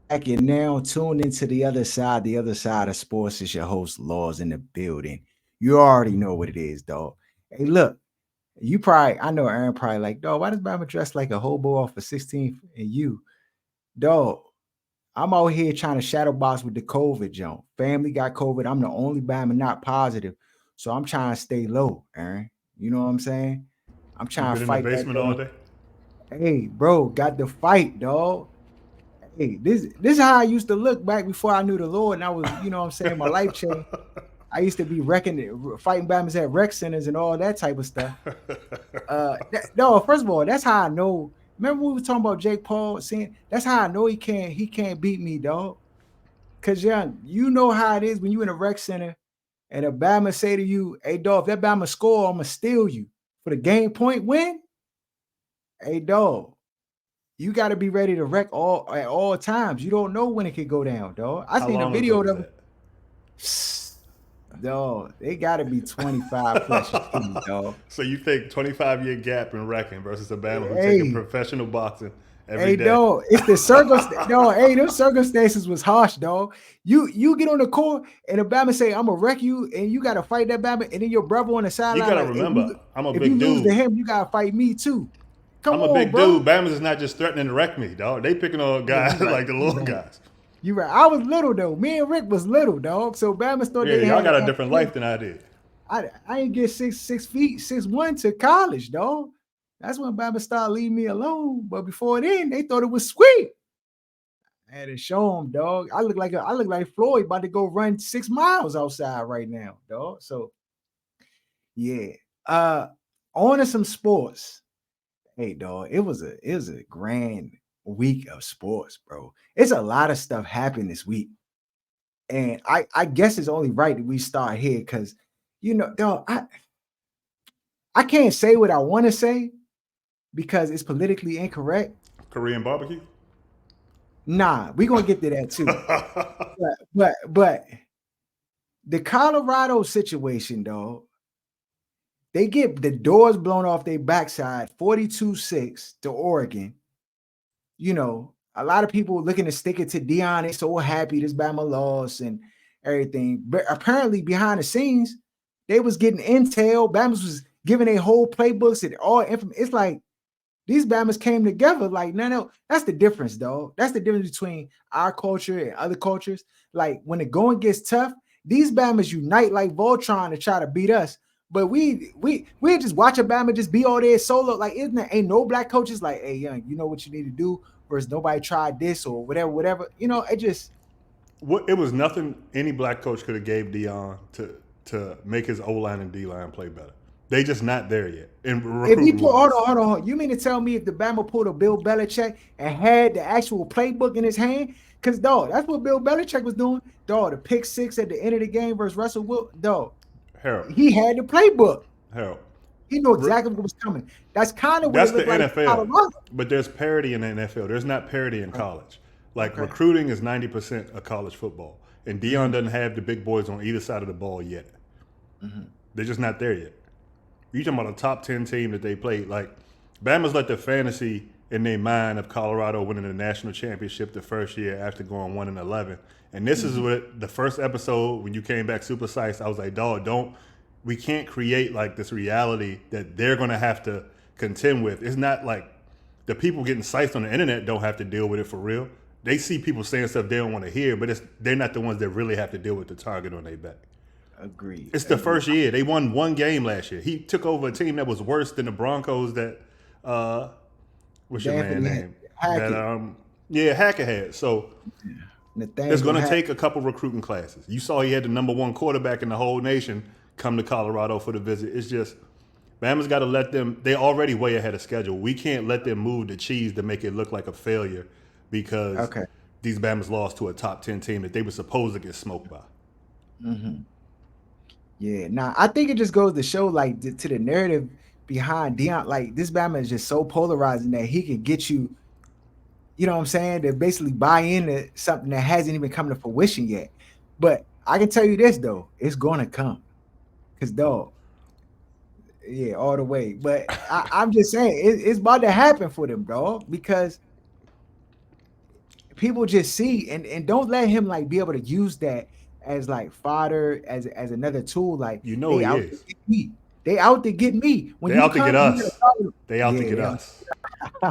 back. You're now tuned into the other side. The other side of sports is your host, Laws in the building. You already know what it is, dog. Hey, look, I know Aaron probably like, dog, why does Bama dress like a hobo off of 16th and you? Dog, I'm out here trying to shadow box with the COVID, Joe. Family got COVID. I'm the only Bama not positive. So I'm trying to stay low, Aaron. You know what I'm saying? I'm You trying to been in the fight that basement all thing. day? Hey, bro, got the fight, dog. Hey, this is how I used to look back before I knew the Lord, and I was, you know what I'm saying, my life changed. I used to be fighting Batmans at rec centers and all that type of stuff. No, first of all, that's how I know. Remember we were talking about Jake Paul saying that's how I know he can't beat me, dog. Cause young, you know how it is when you in a rec center and a Bama say to you, "Hey, dog, if that Bama score, I'm gonna steal you for the game point win." Hey, dog, you got to be ready to wreck all at all times. You don't know when it could go down, dog. I How seen a long ago video was of that? dog. They got to be 25 plus years, dog. So you think 25-year gap in wrecking versus a Bama who taking Hey, professional boxing every hey, day? dog. It's the circumstance, dog. Hey, them circumstances was harsh, dog. You get on the court and the Bama say, "I'm gonna wreck you," and you got to fight that Bama, and then your brother on the You sideline gotta like, remember, I'm a if you big lose to dude. him, you gotta fight me too. Come I'm a on, big bro. dude. Bama's is not just threatening to wreck me, dog. They picking on Yeah, you guys right. like the You little right. guys. You right. I was little though. Me and Rick was little, dog. So Bama thought Yeah, they y'all had got a different it. life than I did. I ain't get 6 feet, 6'1" to college, dog. That's when Bama started leaving me alone. But before then, they thought it was sweet. I had to show them, dog. I look like Floyd about to go run 6 miles outside right now, dog. So yeah. Uh on to some sports. Hey, dog, it was a grand week of sports, bro. It's a lot of stuff happened this week. And I guess it's only right that we start here because dog, I can't say what I want to say because it's politically incorrect. Korean barbecue. Nah, we're gonna get to that too. But the Colorado situation, dog, they get the doors blown off their backside 42-6 to Oregon. A lot of people looking to stick it to Deion. They so happy this Bama loss and everything. But apparently behind the scenes, they was getting intel. Bama's was giving a whole playbooks and all information. It's like these Bamas came together. Like, no, that's the difference, dog. That's the difference between our culture and other cultures. Like when the going gets tough, these Bamas unite like Voltron to try to beat us. But we just watch a Bama just be all there solo. Like, isn't there ain't no black coaches like, hey, young, you know what you need to do versus nobody tried this or whatever. It just What it was nothing any black coach could have gave Dion to make his O line and D line play better. They just not there yet in if he recruiting put hold wise. on, hold on, hold on. You mean to tell me if the Bama pulled a Bill Belichick and had the actual playbook in his hand? Because dog, that's what Bill Belichick was doing. Dog, the pick six at the end of the game versus Russell Wilson. Dog, Harold, he had the playbook. Harold, He knew exactly what was coming. That's kind of what that's it the looked like for NFL. Colorado. But there's parity in the NFL. There's not parity in Okay. college. Like Okay. recruiting is 90% of college football, and Dion Mm-hmm. doesn't have the big boys on either side of the ball yet. Mm-hmm. They're just not there yet. You talking about a top 10 team that they played. Like Bama's like the fantasy in their mind of Colorado winning the national championship the first year after going 1-11. And this is Mm-hmm. what the first episode when you came back super sized, I was like, dog, don't we can't create like this reality that they're gonna have to contend with. It's not like the people getting sized on the internet don't have to deal with it for real. They see people saying stuff they don't want to hear, but they're not the ones that really have to deal with the target on their back. Agreed. It's the Agreed. first year. They won one game last year. He took over a team that was worse than the Broncos that uh what's your man Anthony name? That Hackett. yeah, Hackett had. So it's Nathaniel gonna Hackett. take a couple recruiting classes. You saw he had the number one quarterback in the whole nation come to Colorado for the visit. It's just Bama's got to let them. They already way ahead of schedule. We can't let them move the cheese to make it look like a failure because Okay. these Bama's lost to a top 10 team that they were supposed to get smoked by. Mm-hmm. Yeah. Now I think it just goes to show like to the narrative behind Dion. Like this Bama is just so polarizing that he can get you. You know what I'm saying? To basically buy into something that hasn't even come to fruition yet. But I can tell you this though, it's gonna come. Cause dog, yeah, all the way. But I'm just saying it's about to happen for them, dog. Because people just see and don't let him like be able to use that as like fodder as another tool. Like You know they he out to is. get me. They out to get me. When They you out to get come, you gotta us. follow them. They out to get Yeah, us. they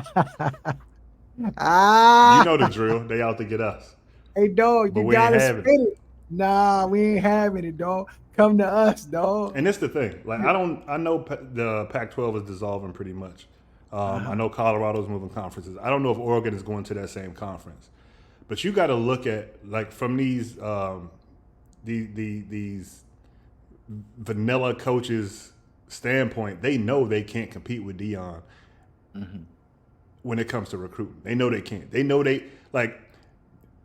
You ah, know the drill. They out to get us. hey dog, But you we ain't gotta having spit it. it. Nah, we ain't having it, dog. Come to us, dog. And it's the thing. Like I don't. I know the Pac-12 is dissolving pretty much. I Uh-huh. know Colorado's moving conferences. I don't know if Oregon is going to that same conference. But you got to look at like from these these vanilla coaches standpoint. They know they can't compete with Deion Mm-hmm. when it comes to recruiting. They know they can't. They know they like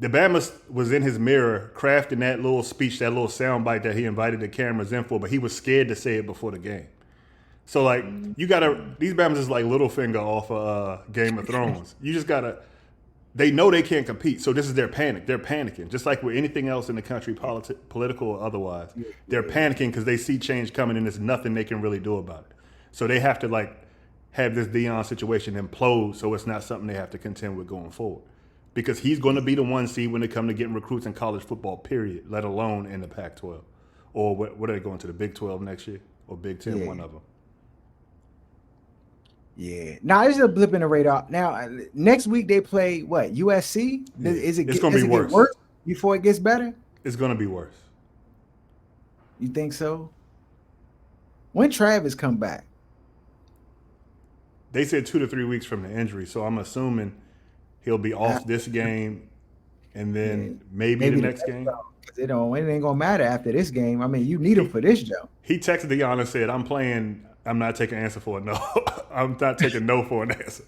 the Bama was in his mirror crafting that little speech, that little soundbite that he invited the cameras in for, but he was scared to say it before the game. So like you gotta these Bama's is like Littlefinger off of Game of Thrones. You just gotta they know they can't compete, so this is their panic. They're panicking, just like with anything else in the country, political or otherwise. Yeah, They're yeah, panicking because they see change coming, and there's nothing they can really do about it. So they have to like have this Deion situation implode, so it's not something they have to contend with going forward. Because he's going to be the one seed when it comes to getting recruits in college football, period. Let alone in the Pac-12, or what are they going to the Big 12 next year or Big 10? yeah. One of them. Yeah. Now this is a blip in the radar. Now next week they play what? USC? Yeah, it's going to Does be it get worse. worse before it gets better? It's going to be worse. You think so? When Travis come back? They said 2 to 3 weeks from the injury, so I'm assuming he'll be off After, this game and yeah, then maybe the maybe the next next game. round. Because it ain't gonna matter after this game. I mean, you need him He for this job. he texted Deion and said, "I'm playing. I'm not taking an answer for a no. I'm not taking no for an answer."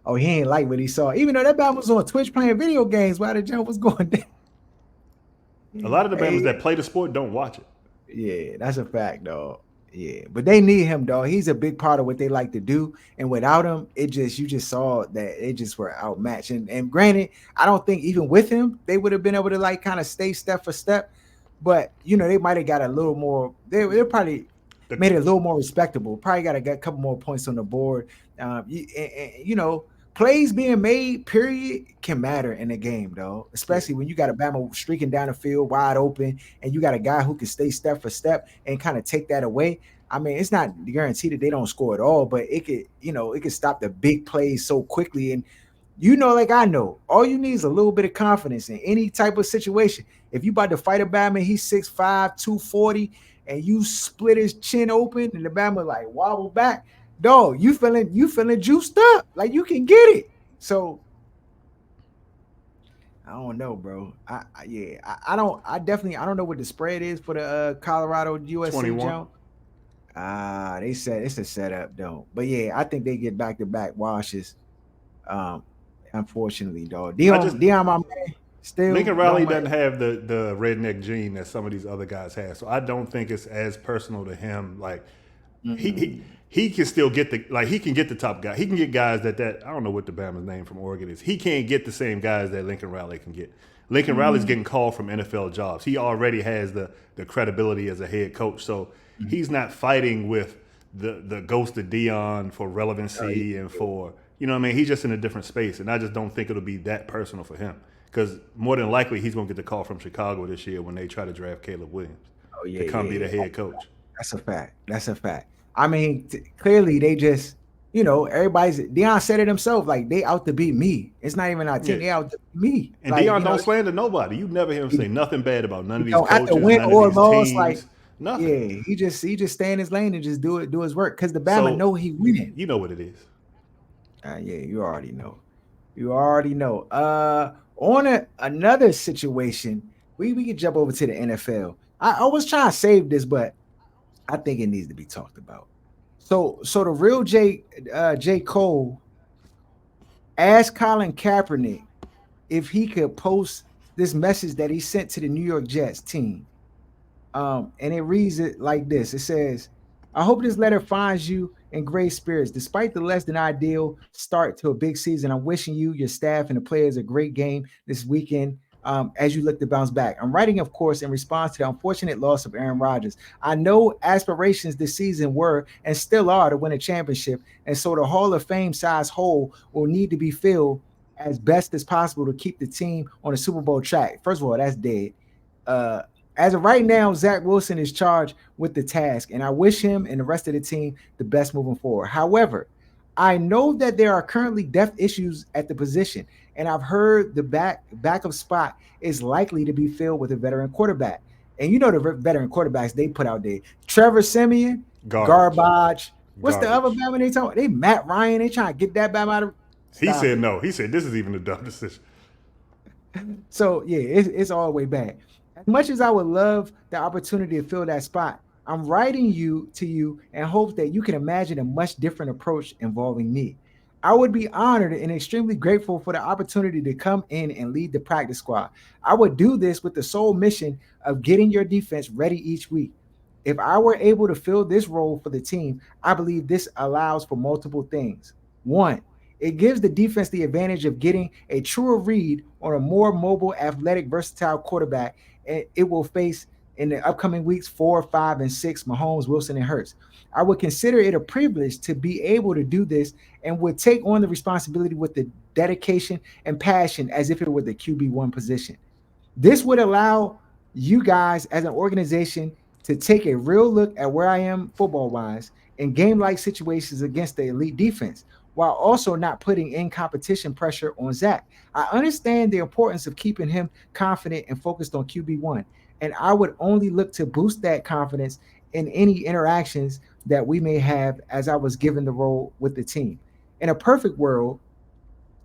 Oh, he ain't like what he saw. Even though that guy was on Twitch playing video games while the jump was going down. A lot of the Bama's Hey, that play the sport don't watch it. yeah, that's a fact, dog. Yeah, but they need him, dog. He's a big part of what they like to do, and without him, you just saw that they just were outmatched. And granted, I don't think even with him they would have been able to like kind of stay step for step. But they might have got a little more. They probably The, made it a little more respectable. Probably got to get a couple more points on the board. Plays being made, period, can matter in a game, though. yeah, Especially when you got a Bama streaking down the field wide open, and you got a guy who can stay step for step and kind of take that away. I mean, it's not guaranteed that they don't score at all, but it could stop the big plays so quickly. And like I know, all you need is a little bit of confidence in any type of situation. If you about to fight a Bama, he's 6'5", 240, and you split his chin open, and the Bama like wobble back, dog, you feeling juiced up, like you can get it. So I don't know, bro. I don't know what the spread is for the Colorado USC 21. jump. They said it's a setup though, but yeah, I think they get back to back washes. Um, Unfortunately, dog. I just Dion, my man, still Lincoln don't Riley mind. doesn't have the redneck gene that some of these other guys have, so I don't think it's as personal to him. Like he he, Mm-mm. he can still get he can get the top guy. He can get guys that I don't know what the Bama's name from Oregon is. He can't get the same guys that Lincoln Riley can get. Lincoln Riley's Mm-mm. getting called from NFL jobs. He already has the credibility as a head coach, so he's not fighting with the ghost of Dion for Oh, yeah. relevancy and for what I mean. He's just in a different space, and I just don't think it'll be that personal for him because more than likely he's going to get the call from Chicago this year when they try to draft Caleb Williams Oh, to yeah, come be yeah, the yeah. head coach. That's a fact. That's a fact. I mean, clearly they just, everybody's. Dion said it himself. Like they out to beat me. It's not even our Yeah, team. They out to beat me. and Like Dion don't slander nobody. You never hear him say nothing bad about none of these after coaches, win none of or these loss, like teams, nothing. yeah, he just stay in his lane and just do his work because the Bama So know he winning. you know what it is. Yeah, you already know. You already know. On another situation, we can jump over to the NFL. I was trying to save this, but I think it needs to be talked about. So the real J. Cole asked Colin Kaepernick if he could post this message that he sent to the New York Jets team. And it reads it like this. It says, I hope this letter finds you in great spirits. Despite the less than ideal start to a big season, I'm wishing you, your staff, and the players a great game this weekend as you look to bounce back. I'm writing, of course, in response to the unfortunate loss of Aaron Rodgers. I know aspirations this season were and still are to win a championship. And so the Hall of Fame size hole will need to be filled as best as possible to keep the team on the Super Bowl track. First of all, that's dead. Uh, as of right now, Zach Wilson is charged with the task, and I wish him and the rest of the team the best moving forward. However, I know that there are currently depth issues at the position, and I've heard the backup spot is likely to be filled with a veteran quarterback. And you know the veteran quarterbacks they put out there: Trevor Siemian, Garbage. garbage. What's the other Garbage. Batman they talking? They Matt Ryan. They trying to get that Batman out of. He Stop said it. no. He said this is even a dumb decision. So yeah, it's all the way bad. As much as I would love the opportunity to fill that spot, I'm writing you to you and hope that you can imagine a much different approach involving me. I would be honored and extremely grateful for the opportunity to come in and lead the practice squad. I would do this with the sole mission of getting your defense ready each week. If I were able to fill this role for the team, I believe this allows for multiple things. One, it gives the defense the advantage of getting a truer read on a more mobile, athletic, versatile quarterback it will face in the upcoming weeks 4, 5, and 6, Mahomes, Wilson, and Hurts. I would consider it a privilege to be able to do this and would take on the responsibility with the dedication and passion as if it were the QB1 position. This would allow you guys as an organization to take a real look at where I am football wise in game like situations against the elite defense while also not putting in competition pressure on Zach. I understand the importance of keeping him confident and focused on QB1, and I would only look to boost that confidence in any interactions that we may have as I was given the role with the team. In a perfect world,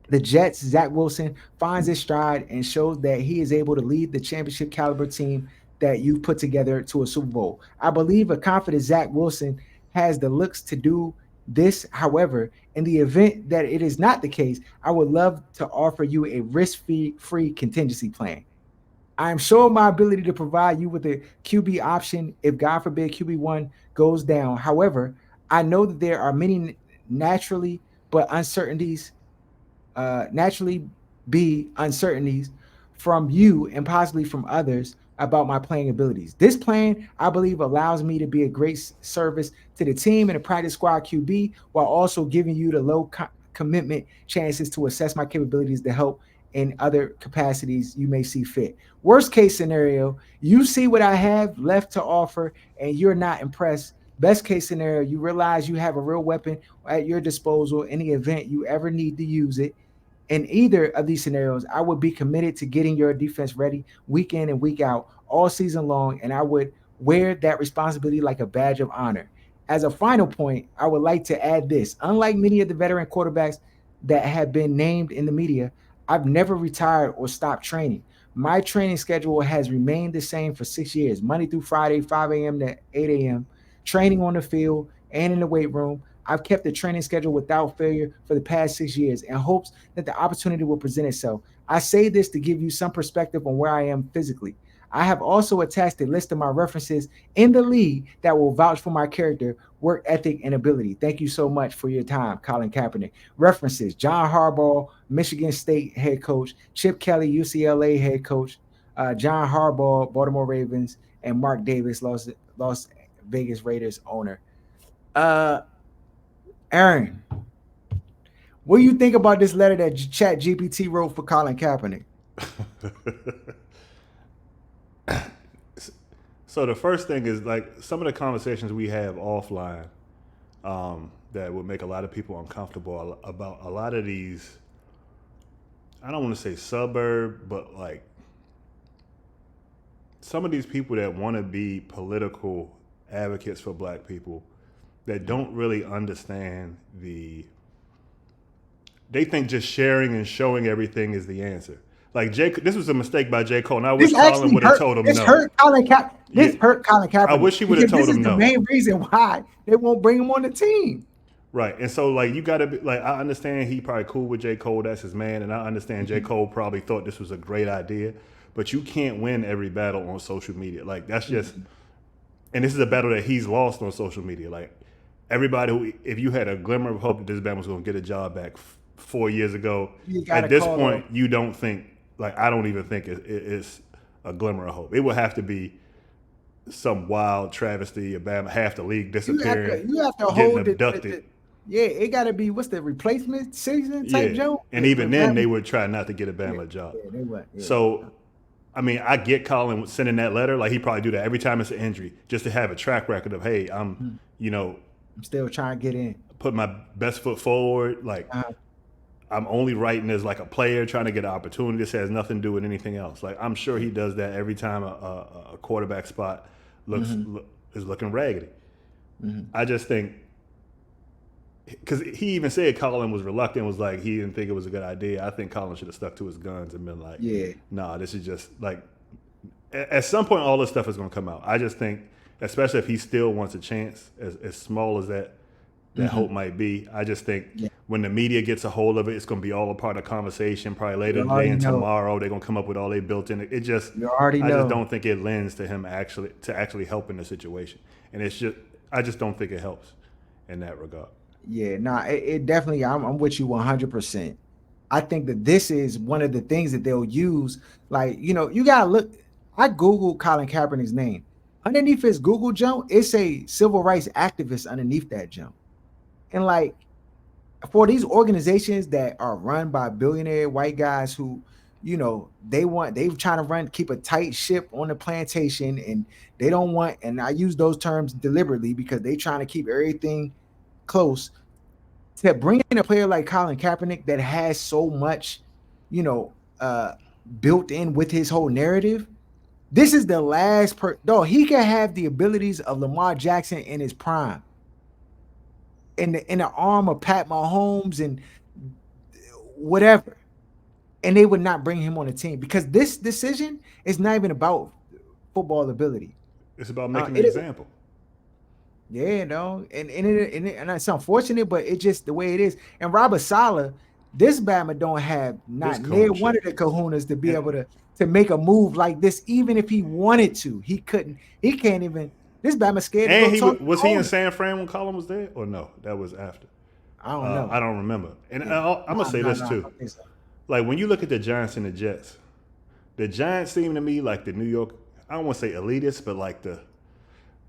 the Jets, Zach Wilson, finds his stride and shows that he is able to lead the championship caliber team that you've put together to a Super Bowl. I believe a confident Zach Wilson has the looks to do this. However, in the event that it is not the case, I would love to offer you a risk-free contingency plan. I am sure of my ability to provide you with a QB option if, God forbid, QB1 goes down. However, I know that there are many naturally but uncertainties naturally be uncertainties from you and possibly from others about my playing abilities. This plan, I believe, allows me to be a great service to the team and the practice squad QB while also giving you the low commitment chances to assess my capabilities to help in other capacities you may see fit. Worst case scenario, you see what I have left to offer and you're not impressed. Best case scenario, you realize you have a real weapon at your disposal in the event you ever need to use it. In either of these scenarios, I would be committed to getting your defense ready week in and week out all season long, and I would wear that responsibility like a badge of honor. As a final point, I would like to add this. Unlike many of the veteran quarterbacks that have been named in the media, I've never retired or stopped training. My training schedule has remained the same for 6 years, Monday through Friday, 5 a.m. to 8 a.m., training on the field and in the weight room. I've kept the training schedule without failure for the past 6 years in hopes that the opportunity will present itself. I say this to give you some perspective on where I am physically. I have also attached a list of my references in the league that will vouch for my character, work ethic, and ability. Thank you so much for your time, Colin Kaepernick. References: John Harbaugh, Michigan State head coach; Chip Kelly, UCLA head coach; John Harbaugh, Baltimore Ravens; and Mark Davis, Las Vegas Raiders owner. Uh, Aaron, what do you think about this letter that Chat GPT wrote for Colin Kaepernick? So the first thing is like some of the conversations we have offline that would make a lot of people uncomfortable about a lot of these. I don't want to say suburb, but like some of these people that want to be political advocates for black people that don't really understand they think just sharing and showing everything is the answer. Like this was a mistake by J. Cole, and I wish Colin would have told him no. This hurt Colin Kaepernick. I wish he would have told him no. This is the main reason why they won't bring him on the team. Right, and so like you gotta be like, I understand he probably cool with J. Cole, that's his man, and I understand J. Cole probably thought this was a great idea, but you can't win every battle on social media. Like that's just, and this is a battle that he's lost on social media. Like everybody who, if you had a glimmer of hope that this man was going to get a job back 4 years ago, at this point you don't think, like I don't even think it's a glimmer of hope. It would have to be some wild travesty, Alabama half the league disappearing, you have to getting hold abducted. Yeah, it got to be what's the replacement season type Yeah, joke. and Where even then Bama, they would try not to get a yeah, Bama job. yeah, they went, yeah. So, I mean, I get Colin sending that letter. Like he probably do that every time it's an injury, just to have a track record of, hey, Mhm. you know, I'm still trying to get in. put my best foot forward. Like Uh, I'm only writing as like a player trying to get an opportunity. This has nothing to do with anything else. Like I'm sure he does that every time a quarterback spot mhm, is looking raggedy. mhm. I just think because he even said Colin was reluctant, was like he didn't think it was a good idea. I think Colin should have stuck to his guns and been like, Yeah, nah, this is just like at some point all this stuff is going to come out. I just think, especially if he still wants a chance, as small as that mhm, hope might be, I just think yeah. when the media gets a hold of it, it's going to be all a part of the conversation. Probably later You today already and know. tomorrow, they're going to come up with all they built in. It just, You already I just know. don't think it lends to him actually helping the situation, and it's just, I just don't think it helps in that regard. Yeah, nah, it definitely. I'm with you 100%. I think that this is one of the things that they'll use. Like, you gotta look. I Googled Colin Kaepernick's name. Underneath his Google jump, it's a civil rights activist underneath that jump. And like for these organizations that are run by billionaire white guys who, they trying to keep a tight ship on the plantation, and they don't want, and I use those terms deliberately because they trying to keep everything close, to bring in a player like Colin Kaepernick that has so much, you know, uh, built in with his whole narrative. This is the last though he can have the abilities of Lamar Jackson in his prime, in the arm of Pat Mahomes and whatever, and they would not bring him on the team because this decision is not even about football ability. It's about making an It is, example. yeah, no, and it's unfortunate, but it's just the way it is. And Robert Saleh, this Bama don't have This not near coon one of shit. the kahunas to be And able to make a move like this, even if he wanted to. He couldn't. He can't even. This Bama scared to go and talk to was the he in owner. San Fran when Colin was there, or no? That was after. I don't know. I don't remember. And Yeah, I'm gonna say this I too. don't think so. Like when you look at the Giants and the Giants seem to me like the New York. I don't want to say elitist, but like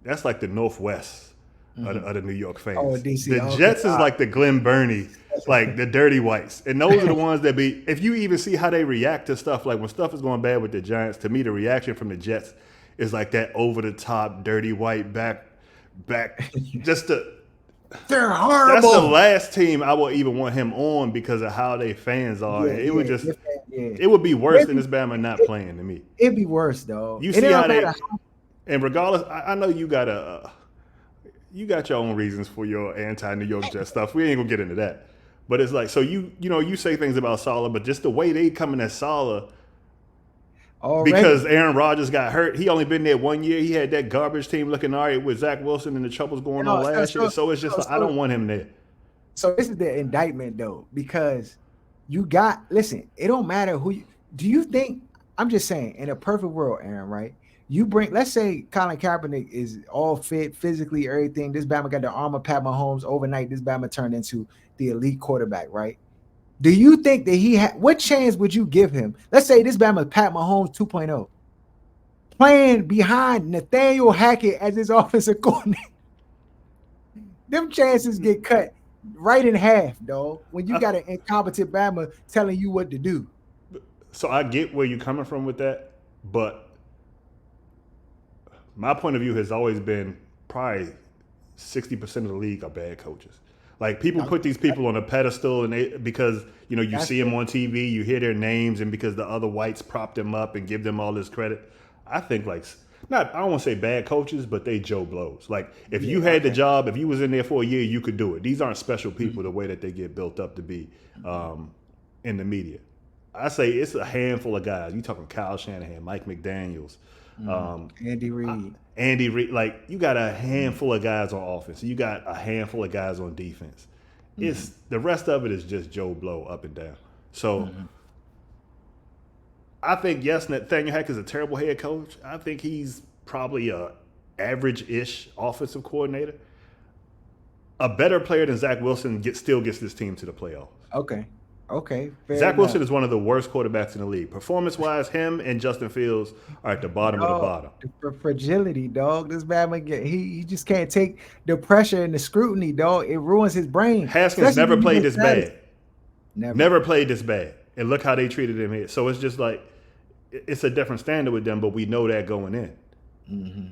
that's like the Northwest Mhm. of the New York Oh, fans. DC. The Okay. Jets is like the Glen Burnie, like the dirty whites. And those are the ones that be, if you even see how they react to stuff, like when stuff is going bad with the Giants, to me, the reaction from the Jets is like that over the top, dirty white back, just the, They're that's the horrible. last team I would even want him on because of how they fans are. Yeah, And it would yeah, just, yeah. it would be worse than Maybe this Bama not playing to me. it'd be worse though. You It see don't how matter they, how. and regardless, I know you got your own reasons for your anti-New York Jets stuff. We ain't gonna get into that. But it's like, so you say things about Saleh, but just the way they coming at Saleh, because Already. Aaron Rodgers got hurt. He only been there 1 year. He had that garbage team looking all right with Zach Wilson and the troubles going on No, so last year. so So it's just so like, I so don't want him there. so this is the indictment though, because listen, it don't matter who do you think. I'm just saying, in a perfect world, Aaron, right? You bring, let's say Colin Kaepernick is all fit, physically, everything. This Bama got the arm of Pat Mahomes overnight. This Bama turned into the elite quarterback, right? Do you think that what chance would you give him? Let's say this Bama Pat Mahomes 2.0, playing behind Nathaniel Hackett as his offensive coordinator. Them chances get cut right in half, dog. When you I, got an incompetent Bama telling you what to do. so I get where you're coming from with that, but my point of view has always been probably 60% of the league are bad coaches. Like people put these people on a pedestal, and because you That's see them fair. on TV, you hear their names, and because the other whites prop them up and give them all this credit. I think like not, I don't want to say bad coaches, but they Joe blows. Like if Yeah, you had the okay. job, if you was in there for a year, you could do it. These aren't special people Mhm, the way that they get built up to be mhm, in the media. I say it's a handful of guys. You talking Kyle Shanahan, Mike McDaniels, mhm. Andy Reid. Andy Reid. Like you got a Mhm, handful of guys on offense. You got a handful of guys on defense. It's mhm, the rest of it is just Joe Blow up and down. So mhm. I think yes, Nathaniel Hack is a terrible head coach. I think he's probably a average-ish offensive coordinator. A better player than Zach Wilson still gets this team to the playoffs. Okay. Okay, fair Zach enough. Wilson is one of the worst quarterbacks in the league. Performance-wise, him and Justin Fields are at the bottom of the Dog, bottom. the fragility, dog. This man he just can't take the pressure and the scrutiny, dog. It ruins his brain, Haskins especially never when you played get this status. bad. Never. Never played this bad. And look how they treated him here. So it's just like, it's a different standard with them, but we know that going in. Mm-hmm.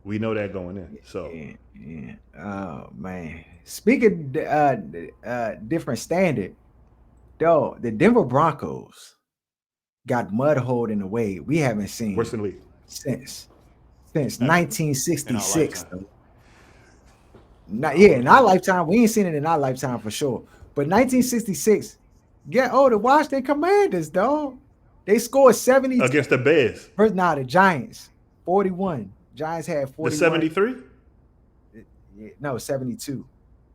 We know that going in. So Yeah. Oh man. Speaking different standard, though, the Denver Broncos got mudholed in a way we haven't seen worse than the league. since In our 1966. lifetime. Though. In our lifetime, we ain't seen it in our lifetime for sure. But 1966, the Washington Commanders, dog. They scored 70 Against the Bears. The Giants, 41. Giants had 41. The 73? No, 72.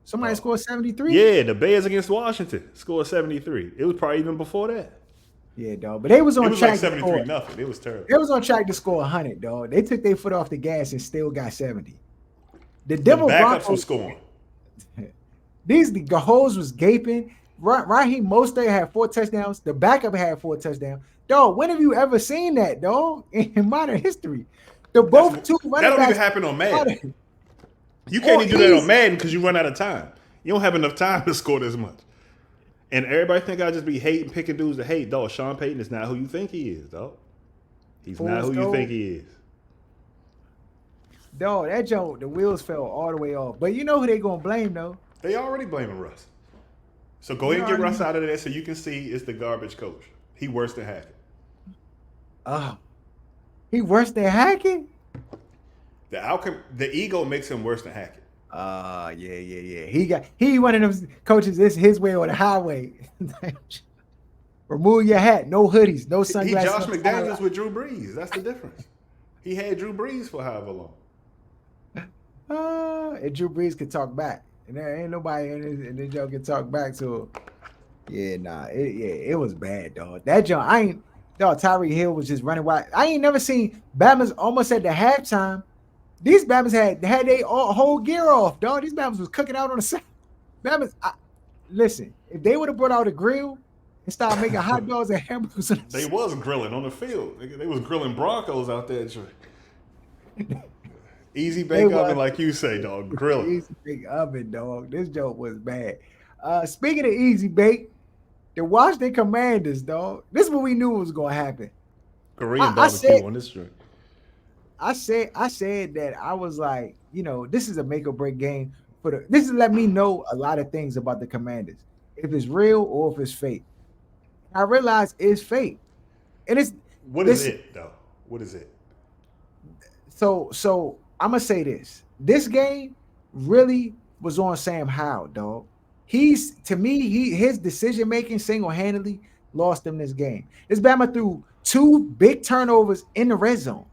Somebody scored 73? Yeah, the Bears against Washington scored 73. It was probably even before that. Yeah, dog. But they was on It was track like to score. 73-0. It was terrible. They was on track to score 100, dog. They took their foot off the gas and still got 70. The Denver backups Broncos were scoring. The holes was gaping. Raheem Mostert had 4 touchdowns. The backup had 4 touchdowns. Dog, when have you ever seen that, dog? In modern history. That don't even happen on Madden. You can't even do that on Madden because you run out of time. You don't have enough time to score this much. And everybody think I just be hating, picking dudes to hate. Dog, Sean Payton is not who you think he is, dog. He's not who you think he is. Dog, that joke, the wheels fell all the way off. But you know who they gonna blame though? They already blaming Russ. So go ahead and get Russ out of there so you can see it's the garbage coach. He worse than Hackett. He worse than Hackett? The outcome, the ego makes him worse than Hackett. Yeah. He one of them coaches. This his way or the highway. Remove your hat, no hoodies, no sunglasses. He Josh McDaniels with Drew Brees. That's the difference. He had Drew Brees for however long. And Drew Brees could talk back, and there ain't nobody in this joke can talk back to him. It was bad, dog. That joke, Tyreek Hill was just running wild. I ain't never seen Bama's almost at the halftime. These Bama's had their whole gear off, dog. These Bama's was cooking out on the side. Bama's, listen, if they would have brought out a grill and started making hot dogs and hamburgers, they was grilling on the field. They was grilling Broncos out there. Easy bake oven, like you say, dog. Grilling. Easy bake oven, dog. This joke was bad. Speaking of easy bake, the Washington Commanders, dog. This is what we knew was going to happen. Korean barbecue on this joint. I said that I was like, this is a make or break game this is let me know a lot of things about the Commanders, if it's real or if it's fake. I realize it's fake, and what is it though? What is it? So I'm gonna say this game really was on Sam Howell, dog. His decision making single-handedly lost them this game. This Bama threw 2 big turnovers in the red zone.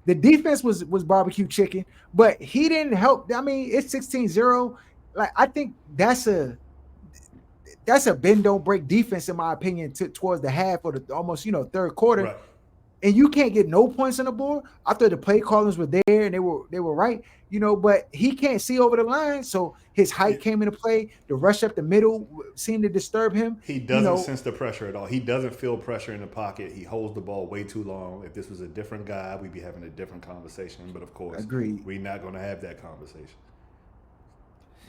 The defense was barbecue chicken, but he didn't help. I mean, it's 16-0. Like, I think that's a bend don't break defense, in my opinion, towards the half or the almost third quarter. Right. And you can't get no points on the board. I thought the play callers were there and they were right, but he can't see over the line. So his height came into play. The rush up the middle seemed to disturb him. He doesn't sense the pressure at all. He doesn't feel pressure in the pocket. He holds the ball way too long. If this was a different guy, we'd be having a different conversation. But of course, agreed, we're not going to have that conversation.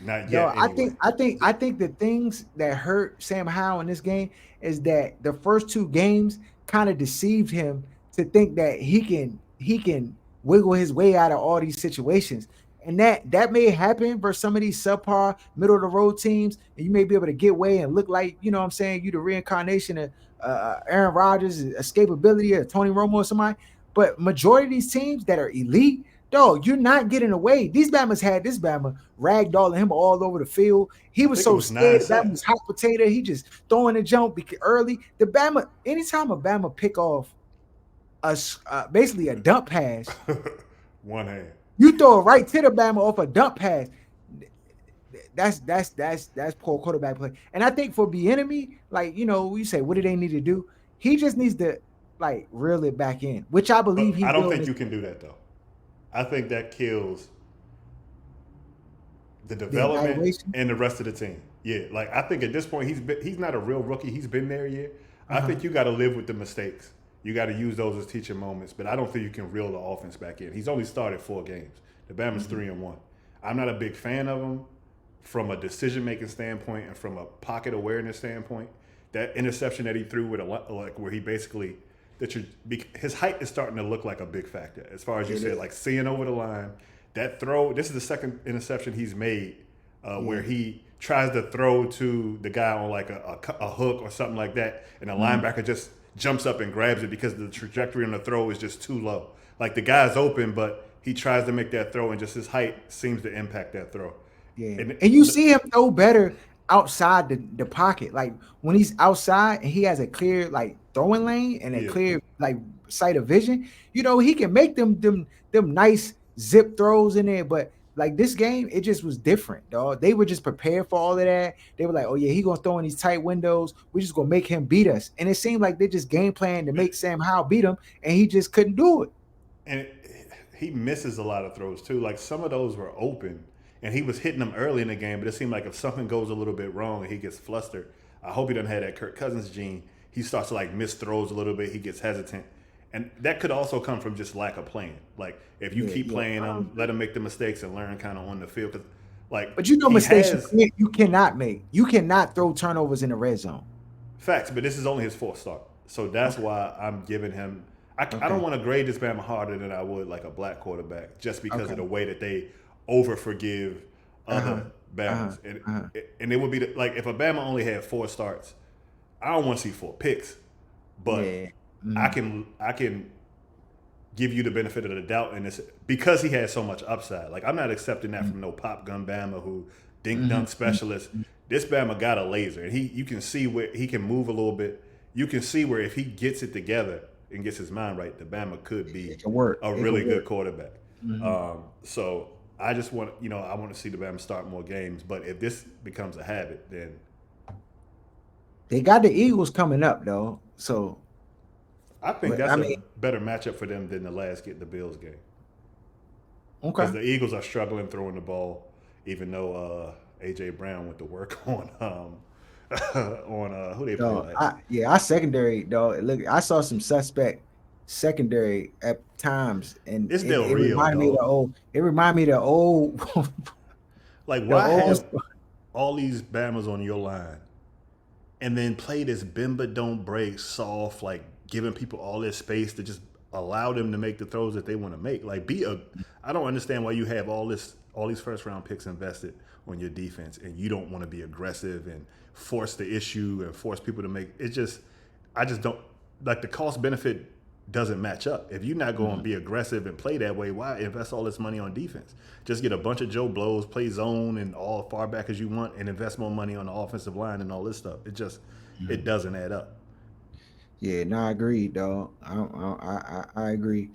Not yet. No, anyway. I think the things that hurt Sam Howell in this game is that the first 2 games kind of deceived him to think that he can wiggle his way out of all these situations. And that may happen for some of these subpar middle of the road teams, and you may be able to get away and look like, you the reincarnation of Aaron Rodgers, escapability of Tony Romo or somebody. But majority of these teams that are elite, dog, you're not getting away. These Bama's had this Bama ragdolling him all over the field. He was so scared. That was hot potato. He just throwing the jump early. The Bama, anytime a Bama pick off basically a dump pass, one hand, you throw it right to the Bama off a dump pass. That's poor quarterback play. And I think for Bieniemy, like, you say, what do they need to do? He just needs to reel it back in, which I believe he will. I don't think you can do that though. I think that kills the development and the rest of the team. Yeah, like I think at this point he's not a real rookie. He's been there a year. I think you got to live with the mistakes. You got to use those as teaching moments. But I don't think you can reel the offense back in. He's only started 4 games. The Bama's 3-1. I'm not a big fan of him from a decision making standpoint and from a pocket awareness standpoint. That interception that he threw with like where he basically his height is starting to look like a big factor as far as you said, like seeing over the line. That throw. This is the second interception he's made where he tries to throw to the guy on like a hook or something like that, and the linebacker just jumps up and grabs it because the trajectory on the throw is just too low. Like the guy's open, but he tries to make that throw, and just his height seems to impact that throw. Yeah, and you see him throw better outside the pocket. Like when he's outside and he has a clear like throwing lane and a clear like sight of vision, you know, he can make them nice zip throws in there. But like this game, it just was different, dog. They were just prepared for all of that. They were like, oh yeah, he gonna throw in these tight windows. We're just gonna make him beat us. And it seemed like they just game planned to make Sam Howell beat him, and he just couldn't do it. And he misses a lot of throws too. Like some of those were open, and he was hitting them early in the game. But it seemed like if something goes a little bit wrong and he gets flustered, I hope he doesn't have that Kirk Cousins gene. He starts to like miss throws a little bit. He gets hesitant. And that could also come from just lack of playing. Like if you keep playing them, let him make the mistakes and learn kind of on the field. Cause like, but you know, mistakes you cannot make. You cannot throw turnovers in the red zone. Facts, but this is only his 4th start, so that's why I'm giving him. I don't want to grade this Bama harder than I would like a black quarterback, just because of the way that they over forgive other Bamas. And it would be like if a Bama only had 4 starts, I don't want to see 4 picks, but I can give you the benefit of the doubt in this because he has so much upside. Like I'm not accepting that from no pop gun Bama who dink dunk specialist. This Bama got a laser, and you can see where he can move a little bit. You can see where if he gets it together and gets his mind right, the Bama could be a really good quarterback. So I just want I want to see the Bama start more games. But if this becomes a habit, then they got the Eagles coming up though. So I think that's a better matchup for them than the Bills game. Okay. Because the Eagles are struggling throwing the ball, even though AJ Brown went to work on who they play. Our secondary though. Look, I saw some suspect secondary at times, and it reminded me of the old. It reminded me of the old. Like why have all these Bamas on your line, and then play this bend but don't break soft, like giving people all this space to just allow them to make the throws that they want to make. Like I don't understand why you have all these 1st round picks invested on your defense and you don't want to be aggressive and force the issue and force people to make it. I just don't like the cost benefit doesn't match up. If you're not going to be aggressive and play that way, why invest all this money on defense? Just get a bunch of Joe Blows, play zone and all far back as you want, and invest more money on the offensive line and all this stuff. It doesn't add up. Yeah, no, I agree, dog. I agree.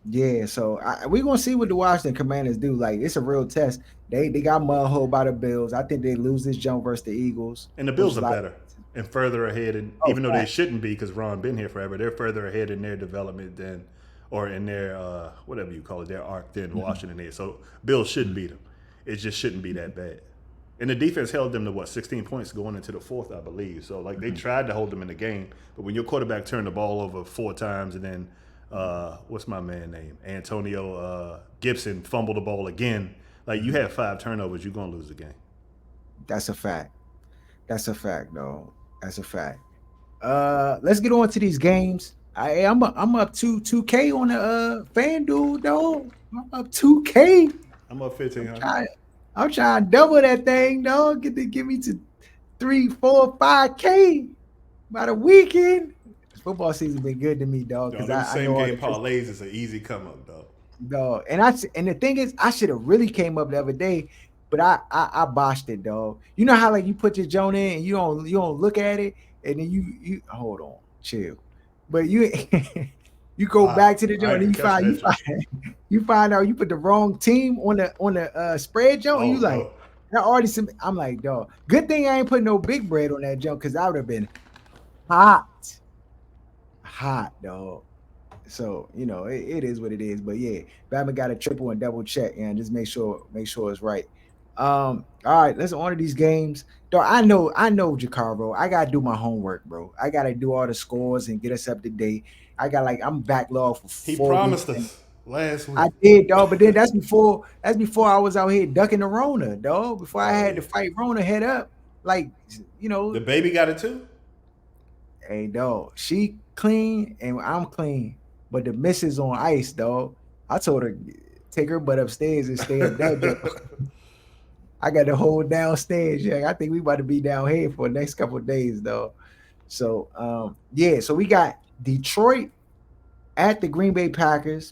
Yeah, so we're gonna see what the Washington Commanders do. Like, it's a real test. They got mudhole by the Bills. I think they lose this jump versus the Eagles. And the Bills are better and further ahead, and even though they shouldn't be, because Ron been here forever, they're further ahead in their development than, or in their whatever you call it, their arc than Washington is. So Bills should beat them. It just shouldn't be that bad. And the defense held them to 16 points going into the 4th, I believe. So like they tried to hold them in the game, but when your quarterback turned the ball over 4 times and then what's my man name? Antonio Gibson fumbled the ball again. Like you have 5 turnovers, you're gonna lose the game. That's a fact. That's a fact, though. That's a fact. Let's get on to these games. I'm up 2K on the FanDuel, though. I'm up 2K. I'm up 1,500. I'm trying to double that thing, dog. Give me to 3, 4, 5K by the weekend. Football season been good to me, dog. Because same game parlays is an easy come up, dog. Dog, and the thing is, I should have really came up the other day, but I botched it, dog. You know how like you put your joint in and you don't look at it, and then you hold on, chill. But you go back to the joint and you find out you put the wrong team on the spread joint. And you like, I already. I'm like, dog. Good thing I ain't put no big bread on that joint because I would have been hot, dog. So it is what it is. But yeah, Bama got a triple and double check and just make sure it's right. All right, let's order these games. Though I know, Jacaro. I gotta do my homework, bro. I gotta do all the scores and get us up to date. I'm backlogged for He 4 weeks. promised us last I week. did, dog. But then that's before I was out here ducking the Rona, dog. Before I Oh had yeah. to fight Rona head up. Like, you know, The baby got it too? hey, dog, she clean and I'm clean. But the missus on ice, dog. I told her take her butt upstairs and stay up that joint. I got to hold downstairs. Yeah, I think we about to be down here for the next couple of days, though. So yeah, so we got Detroit at the Green Bay Packers.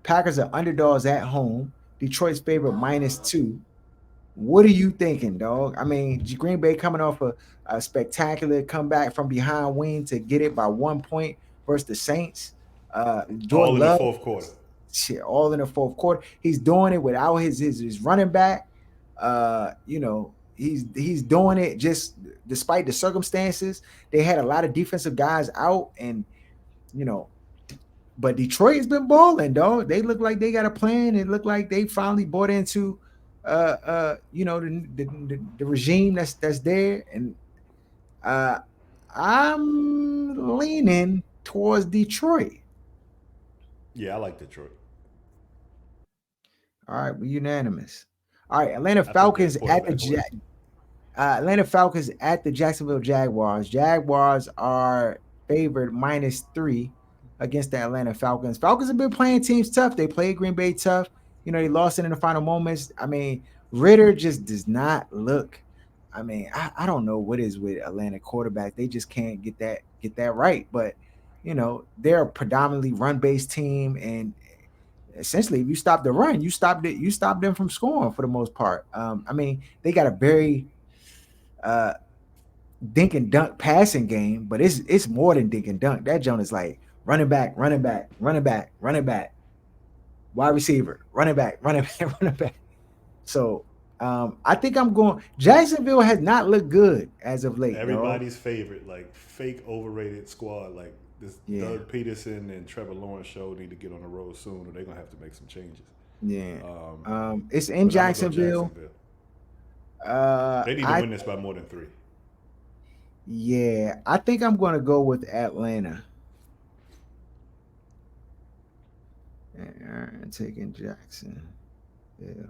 Packers are underdogs at home. Detroit's favorite -2. What are you thinking, dog? I mean, Green Bay coming off a spectacular comeback from behind win to get it by 1 point versus the Saints. All Jordan in the Love, fourth quarter. shit, all in the fourth quarter. He's doing it without his running back. He's doing it just despite the circumstances. They had a lot of defensive guys out, and you know, but Detroit has been balling, dog. They look like they got a plan. It looked like they finally bought into the regime that's there. And uh I'm leaning towards Detroit. Yeah, I like Detroit. All right, we're unanimous. All right, Atlanta I think their Falcons at the quarterback will. Atlanta Falcons at the Jacksonville Jaguars. Jaguars are favored -3 against the Atlanta Falcons. Falcons have been playing teams tough. They played Green Bay tough. They lost it in the final moments. I mean, Ritter just does not look. I mean, I don't know what is with Atlanta quarterback. They just can't get that right. But they're a predominantly run-based team, and essentially, if you stop the run, you stopped it. You stopped them from scoring for the most part. I mean, they got a very uh dink and dunk passing game, but it's more than dink and dunk. That joint is like running back, running back, running back, running back, wide receiver, running back, running back, running back. So I think I'm going. Jacksonville has not looked good as of late, dog. Everybody's favorite, like fake overrated squad, like this Yeah, Doug Peterson and Trevor Lawrence show need to get on the road soon, or they're gonna have to make some changes. yeah. Um, It's in but I'm gonna go Jacksonville. Jacksonville. They need to I win this by more than 3. Yeah, I think I'm going to go with Atlanta. Taking Jackson. Yeah.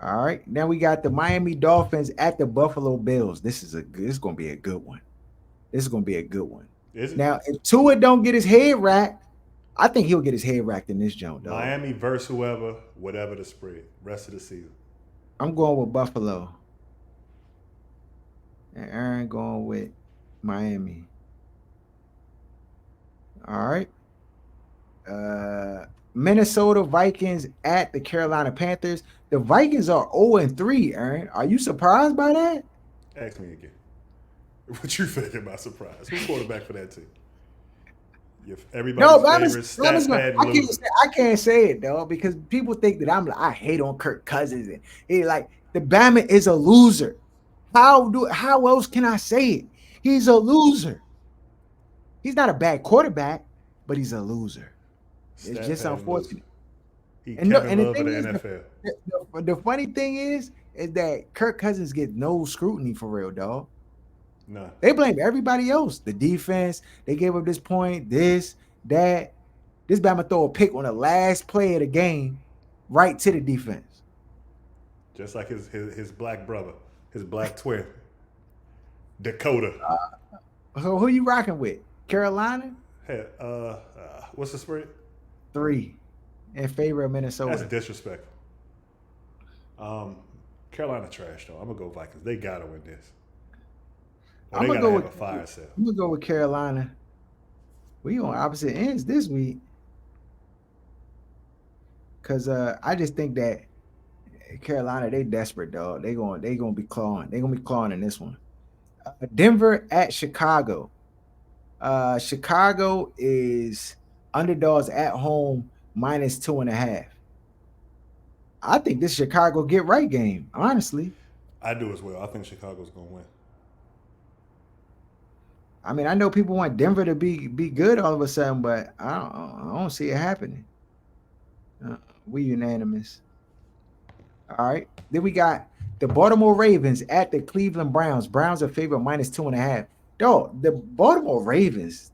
All right. Now we got the Miami Dolphins at the Buffalo Bills. This is going to be a good one. This is going to be a good one. Is it Now, if Tua don't get his head racked, I think he'll get his head racked in this joint, dog. Miami versus whoever, whatever the spread, rest of the season? I'm going with Buffalo. And Aaron going with Miami. All right. Minnesota Vikings at the Carolina Panthers. The Vikings are 0-3, Aaron. Are you surprised by that? Ask me again. What you think about surprise? Who's quarterback for that team? If No, everybody's but favorite stat pad loser. I can't say it though because people think that I hate on Kirk Cousins and he like the Bama is a loser. How else can I say it? He's a loser. He's not a bad quarterback, but he's a loser. It's Stat just pad loser. unfortunate. He And no, Kevin and the Love of thing the is, NFL. the funny thing is that Kirk Cousins gets no scrutiny for real, dog. No. They blame everybody else. The defense, they gave up this point, this, that. This Bama throw a pick on the last play of the game right to the defense. Just like his black brother, his black twin, Dakota. So who you rocking with? Carolina? Hey, what's the spread? 3 in favor of That's Minnesota. disrespectful. Carolina trash though. I'm gonna go Vikings. They gotta win this. Or I'm they gonna gotta go have with a fire sale. Carolina. We on opposite ends this week. Cause I just think that Carolina, they desperate, dog. They gonna be clawing. They gonna be clawing in this one. Denver at Chicago. Chicago is underdogs at home -2.5. I think this Chicago get right game, honestly. I do as well. I think Chicago's gonna win. I mean, I know people want Denver to be good all of a sudden, but I don't see it happening. We unanimous. All right. Then we got the Baltimore Ravens at the Cleveland Browns. Browns are favorite -2.5. Dog, the Baltimore Ravens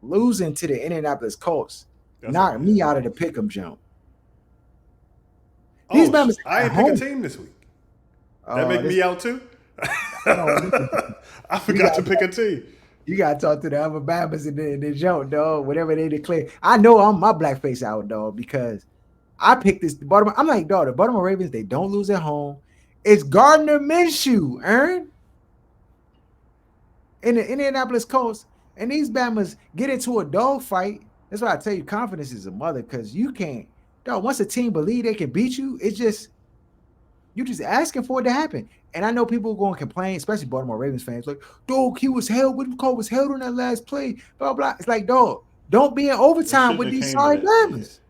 losing to the Indianapolis Colts That's a knocked bad me out of loss. the pick'em jump. These Oh, members I at ain't pick a home. team this week. That Oh, make this me out too. I don't listen. I You forgot got to pick a team. you got to talk to the other Bama's in the jump, dog. Whatever they declare. I know I'm my blackface out, dog, because I picked this. The Baltimore. I'm like, dog. The Baltimore Ravens. They don't lose at home. It's Gardner Minshew, Aaron, in the Indianapolis Colts, and these Bama's get into a dog fight. That's why I tell you, confidence is a mother, because you can't. Dog, once a team believe they can beat you, it's just you just asking for it to happen. And I know people are going to complain, especially Baltimore Ravens fans, like, dog, he was held. What call was held on that last play? Blah blah. It's like, dog, don't be in It overtime shouldn't with have these came to sorry that. Yeah. Bama's.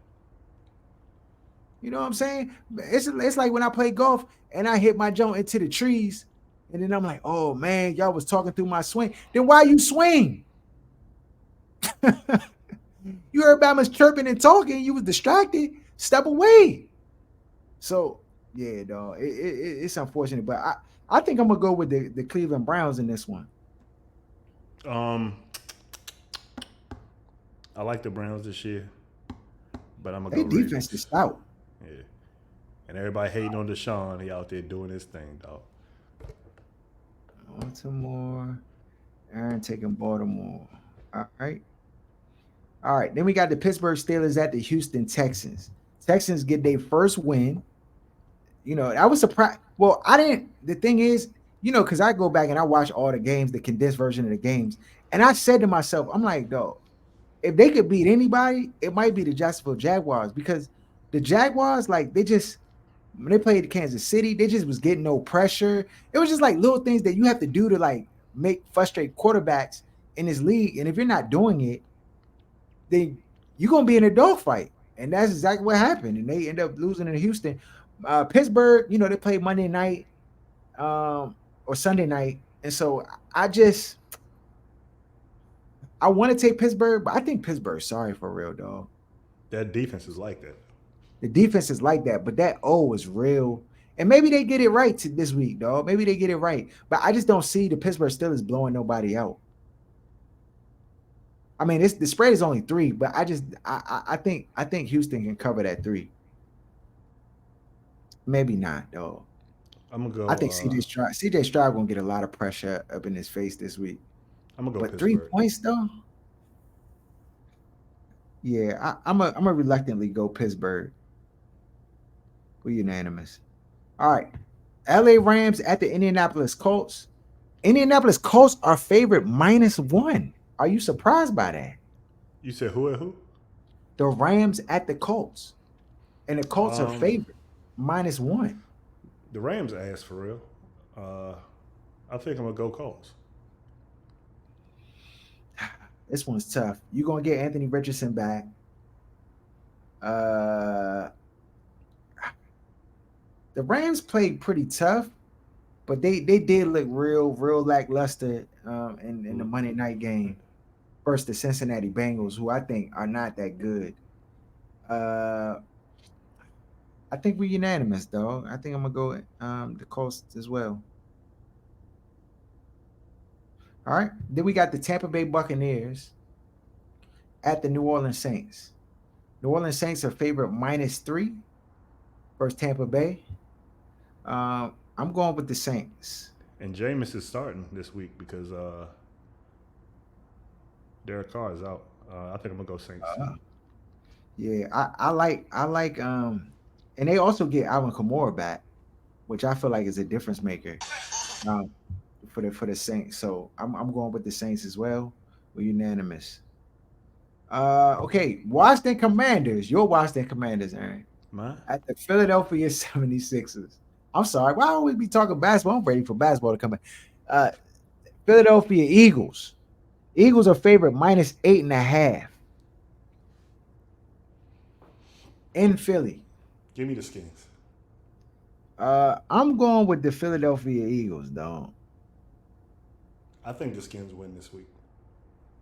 You know what I'm saying? It's like when I play golf and I hit my jump into the trees, and then I'm like, oh man, y'all was talking through my swing. Then why you swing? You heard Bama's chirping and talking. You was distracted. Step away. So yeah, dog, it's unfortunate, but I think I'm gonna go with the Cleveland Browns in this one. Um, I like the Browns this year, but I'm gonna Their go defense is Ravens. stout. Yeah. And everybody hating on Deshaun. He out there doing his thing, dog. Baltimore. Aaron taking Baltimore. All right. All right. Then we got the Pittsburgh Steelers at the Houston Texans. Texans get their first win. You know, I was surprised. Well, I didn't. The thing is, because I go back and I watch all the games, the condensed version of the games, and I said to myself, I'm like, dog, if they could beat anybody, it might be the Jacksonville Jaguars, because the Jaguars, like, they just when they played Kansas City, they just was getting no pressure. It was just like little things that you have to do to like make frustrate quarterbacks in this league. And if you're not doing it, then you're gonna be in a dogfight. And that's exactly what happened. And they end up losing in Houston. Pittsburgh, they played Monday night or Sunday night. And so I want to take Pittsburgh, but I think Pittsburgh's sorry for real, dog. That defense is like that. The defense is like that, but that O is real. And maybe they get it right this week, dog. Maybe they get it right. But I just don't see the Pittsburgh Steelers blowing nobody out. I mean, the spread is only 3, but I think Houston can cover that 3. Maybe not, though. I'm gonna I go. think CJ Stroud gonna get a lot of pressure up in his face this week. I'm gonna go But 3 Pittsburgh. points though, yeah, I'm a reluctantly go Pittsburgh. We're unanimous. All right, LA Rams at the Indianapolis Colts. Indianapolis Colts are favorite -1. Are you surprised by that? You said who and who? The Rams at the Colts, and the Colts are Um, favorite -1. the Rams asked for real. Uh, I think I'm gonna go Colts. This one's tough. You're gonna get Anthony Richardson back. Uh, the Rams played pretty tough, but they did look real lackluster in the Monday night game versus the Cincinnati Bengals, who I think are not that good. Uh, I think we're unanimous, though. I think I'm gonna go the Colts as well. All right. Then we got the Tampa Bay Buccaneers at the New Orleans Saints. New Orleans Saints are favorite -3 versus Tampa Bay. I'm going with the Saints. And Jameis is starting this week because Derek Carr is out. I think I'm gonna go Saints. Uh, yeah, I like and they also get Alvin Kamara back, which I feel like is a difference maker um for the Saints. So I'm going with the Saints as well. We're unanimous. Okay, Washington Commanders. Your Washington Commanders, Aaron, My at the Philadelphia 76ers. I'm sorry, why don't we be talking basketball? I'm ready for basketball to come in. Uh Philadelphia Eagles. Eagles are favorite -8.5 in Philly. give me the Skins. I'm going with the Philadelphia Eagles, dog. I think the Skins win this week.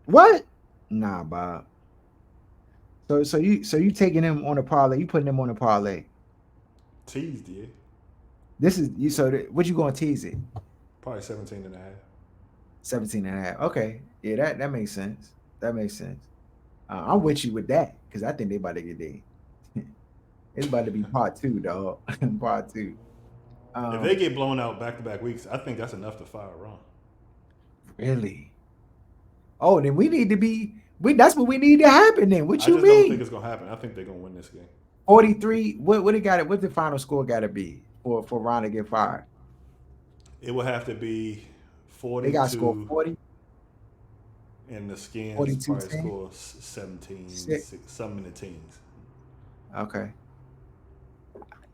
What? Nah, Bob. So you taking them on a parlay? You putting them on a parlay? Teased, yeah. This is you. So what you gonna tease it? Probably 17 and a half. 17 and a half. Okay. Yeah, that makes sense. That makes sense. I'm with you with that because I think they about to get there. It's about to be part two, dog. Part two. If they Um, get blown out back to back weeks, I think that's enough to fire Ron. really? Oh, then we need to be. That's what we need to happen. Then what I you just don't think mean? it's gonna happen. I think they're gonna win this game. 43. What it got? What the final score got to be for Ron to get fired? It will have to be They got to score 42, 40, and the Skins 42, probably 10. score 17, Six. something in the teens. Okay.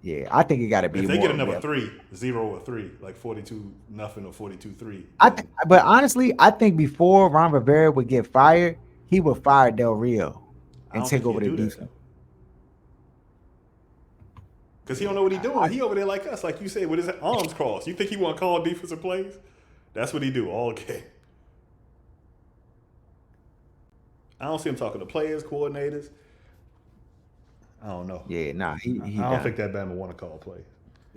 Yeah, I think it got to be If they get more another real. 3, 0 or 3, like 42-0 or 42-3, But honestly, I think before Ron Rivera would get fired, he would fire Del Rio I and don't take think over he'll the do that though. defense. Because he Yeah, don't know what he's doing. He over there like us, like you said, with his arms crossed. You think he want to call defensive plays? That's what he do all game. I don't see him talking to players, coordinators. I don't know. yeah, nah, he I don't think done. that Bama want to call plays.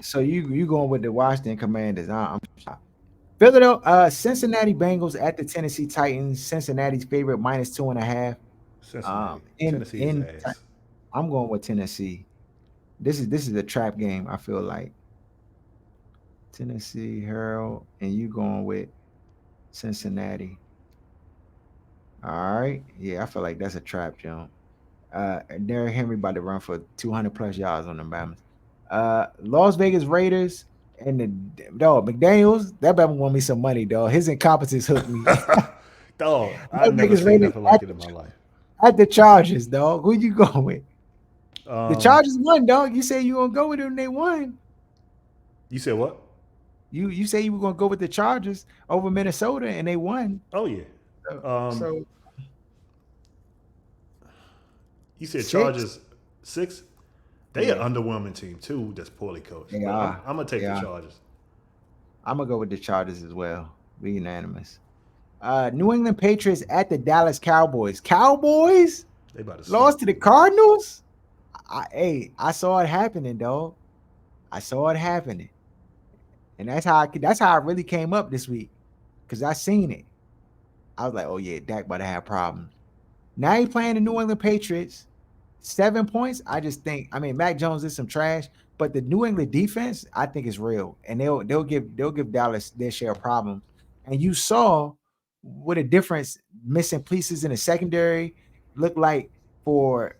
So you going with the Washington Commanders? I'm shocked. Philadelphia, Cincinnati Bengals at the Tennessee Titans. Cincinnati's favorite minus 2.5. Cincinnati, In Tennessee is ass. I'm going with Tennessee. This is a trap game. I feel like Tennessee Harold, and you going with Cincinnati. All right, yeah, I feel like that's a trap, Joe. Derrick Henry about to run for 200 plus yards on the Bama's. Las Vegas Raiders and the dog McDaniels. That Bama want me some money, dog. His incompetence hooked me. Dog, I've Las never Vegas seen Raiders nothing like it in my life. at the Chargers, dog. Who you going with? The Um, Chargers won, dog. You say you gonna go with them? They won. you said what? You say you were gonna go with the Chargers over Minnesota, and they won. Oh yeah. So, Um, so you said 6. Chargers 6. They an Yeah, underwhelming team too. That's poorly coached. they But are. I'm gonna take They the are. Chargers. I'm gonna go with the Chargers as well. Be unanimous. New England Patriots at the Dallas Cowboys. Cowboys They about to lost smoke to the them boys. Cardinals. I saw it happening, dog. I saw it happening, and that's how I really came up this week because I seen it. I was like, oh yeah, Dak about to have problems. Now he playing the New England Patriots. 7 points. I just think. I mean, Mac Jones is some trash, but the New England defense, I think, is real, and they'll give Dallas their share of problems. And you saw what a difference missing pieces in the secondary look like for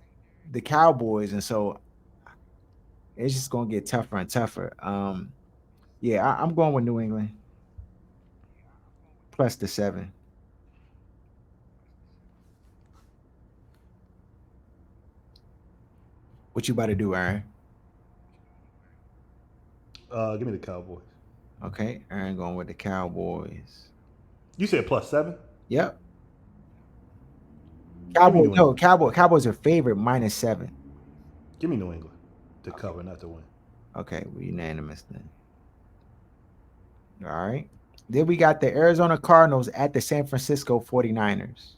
the Cowboys, and so it's just gonna get tougher and tougher. Yeah, I'm going with New England plus the 7. What you about to do, Aaron? Give me the Cowboys. Okay, Aaron going with the Cowboys. You said +7. Yep. Give me Cowboys, New no, England. Cowboys are favorite minus 7. Give me New England to Okay. cover, not to win. Okay, we unanimous then. All right. Then we got the Arizona Cardinals at the San Francisco 49ers.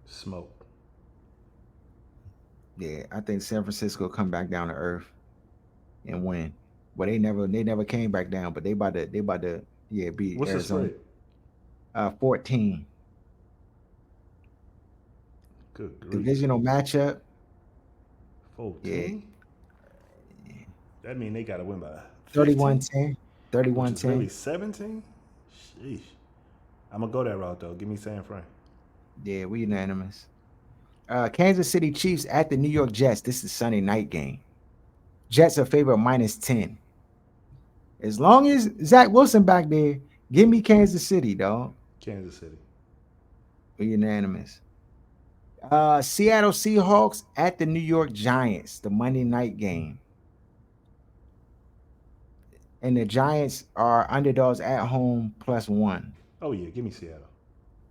Smoke. Yeah, I think San Francisco come back down to earth and win. Well, they never came back down, but they about to yeah beat What's the Arizona. spread? 14. Good grief. Divisional matchup. Yeah, 14. That means they got to win by 15, 31-10. which is really 31-10. 17. Sheesh. I'm gonna go that route though. Give me San Fran. Yeah, we unanimous. Kansas City Chiefs at the New York Jets. This is Sunday night game. Jets are favorite minus 10. As long as Zach Wilson back there, give me Kansas City, dog. Kansas City. We unanimous. Seattle Seahawks at the New York Giants, the Monday night game. And the Giants are underdogs at home +1. Oh yeah, give me Seattle.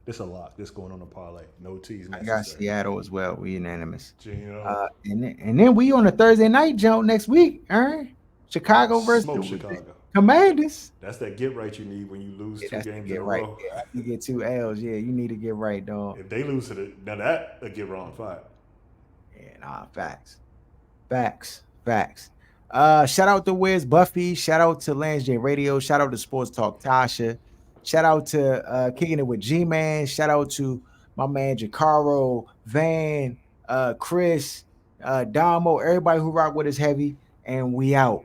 This a lock. This going on a parlay. No teas I got necessary. Seattle as well. We unanimous. Gino. And then we on a Thursday night jump next week, Aaron. Chicago versus Smoke the Chicago. Commanders. That's that get right you need when you lose Yeah, two that's to games get in a right. row. Yeah, you get 2 L's. Yeah, you need to get right, dog. If they lose to now that a get wrong fight. Yeah, nah, facts. Facts. Facts. Shout out to Wiz Buffy. Shout out to Lance J Radio. Shout out to Sports Talk Tasha. Shout out to Kicking It with G-Man. Shout out to my man Jacaro, Van, Chris, Damo, everybody who rock with us heavy. And we out.